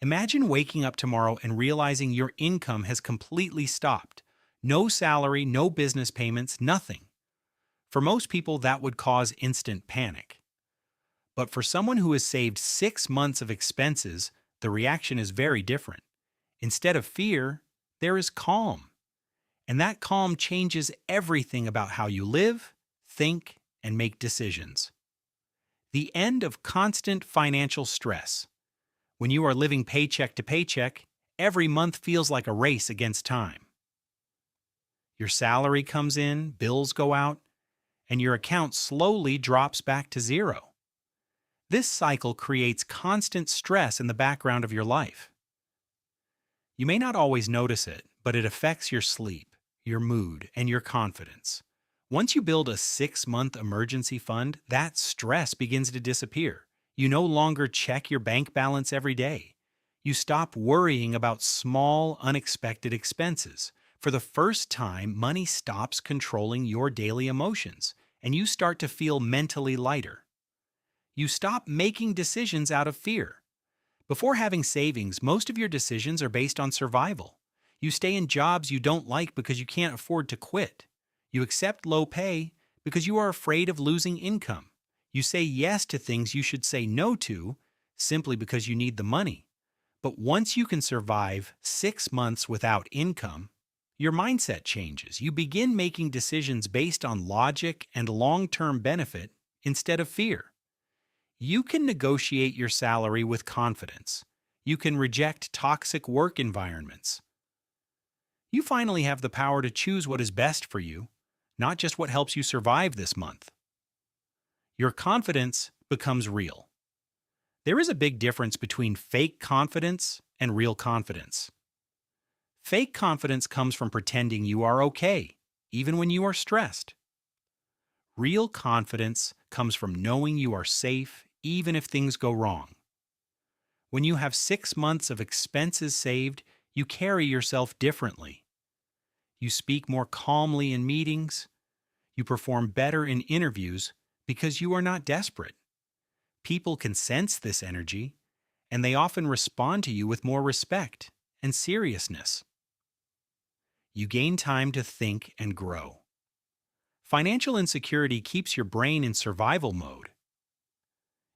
Imagine waking up tomorrow and realizing your income has completely stopped. No salary, no business payments, nothing. For most people, that would cause instant panic. But for someone who has saved 6 months of expenses, the reaction is very different. Instead of fear, there is calm. And that calm changes everything about how you live, think, and make decisions. The end of constant financial stress. When you are living paycheck to paycheck, every month feels like a race against time. Your salary comes in, bills go out, and your account slowly drops back to zero. This cycle creates constant stress in the background of your life. You may not always notice it, but it affects your sleep, your mood, and your confidence. Once you build a 6-month emergency fund, that stress begins to disappear. You no longer check your bank balance every day. You stop worrying about small, unexpected expenses. For the first time, money stops controlling your daily emotions, and you start to feel mentally lighter. You stop making decisions out of fear. Before having savings, most of your decisions are based on survival. You stay in jobs you don't like because you can't afford to quit. You accept low pay because you are afraid of losing income. You say yes to things you should say no to simply because you need the money. But once you can survive 6 months without income, your mindset changes. You begin making decisions based on logic and long-term benefit instead of fear. You can negotiate your salary with confidence. You can reject toxic work environments. You finally have the power to choose what is best for you, not just what helps you survive this month. Your confidence becomes real. There is a big difference between fake confidence and real confidence. Fake confidence comes from pretending you are okay, even when you are stressed. Real confidence comes from knowing you are safe, even if things go wrong. When you have 6 months of expenses saved, you carry yourself differently. You speak more calmly in meetings. You perform better in interviews because you are not desperate. People can sense this energy, and they often respond to you with more respect and seriousness. You gain time to think and grow. Financial insecurity keeps your brain in survival mode.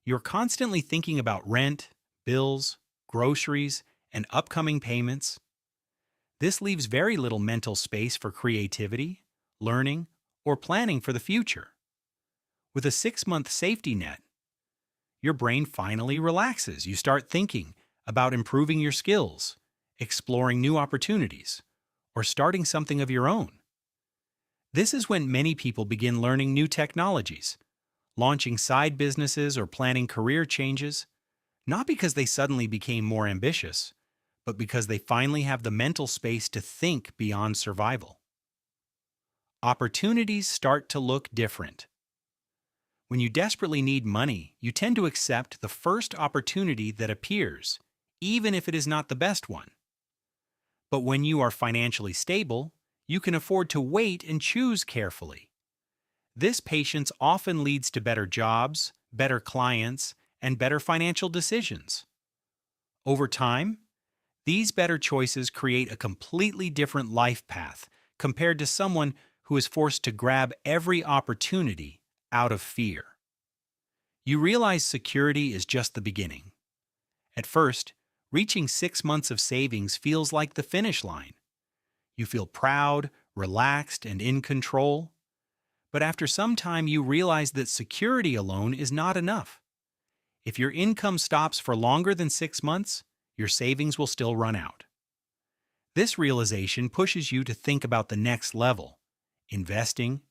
You're constantly thinking about rent, bills, groceries, and upcoming payments. This leaves very little mental space for creativity, learning, or planning for the future. With a 6-month safety net, your brain finally relaxes. You start thinking about improving your skills, exploring new opportunities, or starting something of your own. This is when many people begin learning new technologies, launching side businesses or planning career changes, not because they suddenly became more ambitious, but because they finally have the mental space to think beyond survival. Opportunities start to look different. When you desperately need money, you tend to accept the first opportunity that appears, even if it is not the best one. But when you are financially stable, you can afford to wait and choose carefully. This patience often leads to better jobs, better clients, and better financial decisions. Over time, these better choices create a completely different life path compared to someone who is forced to grab every opportunity out of fear. You realize security is just the beginning. At first, reaching 6 months of savings feels like the finish line. You feel proud, relaxed, and in control. But after some time, you realize that security alone is not enough. If your income stops for longer than 6 months, your savings will still run out. This realization pushes you to think about the next level: investing,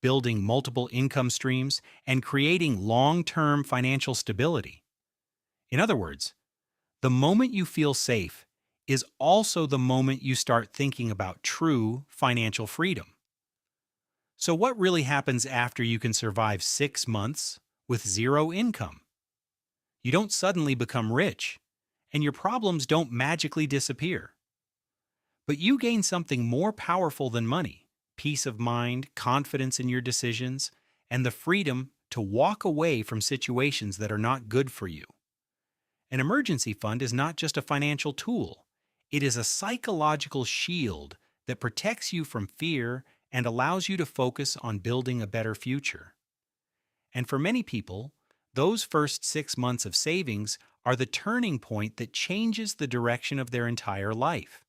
building multiple income streams, and creating long-term financial stability. In other words, the moment you feel safe is also the moment you start thinking about true financial freedom. So what really happens after you can survive 6 months with zero income? You don't suddenly become rich, and your problems don't magically disappear. But you gain something more powerful than money: peace of mind, confidence in your decisions, and the freedom to walk away from situations that are not good for you. An emergency fund is not just a financial tool, it is a psychological shield that protects you from fear and allows you to focus on building a better future. And for many people, those first 6 months of savings are the turning point that changes the direction of their entire life.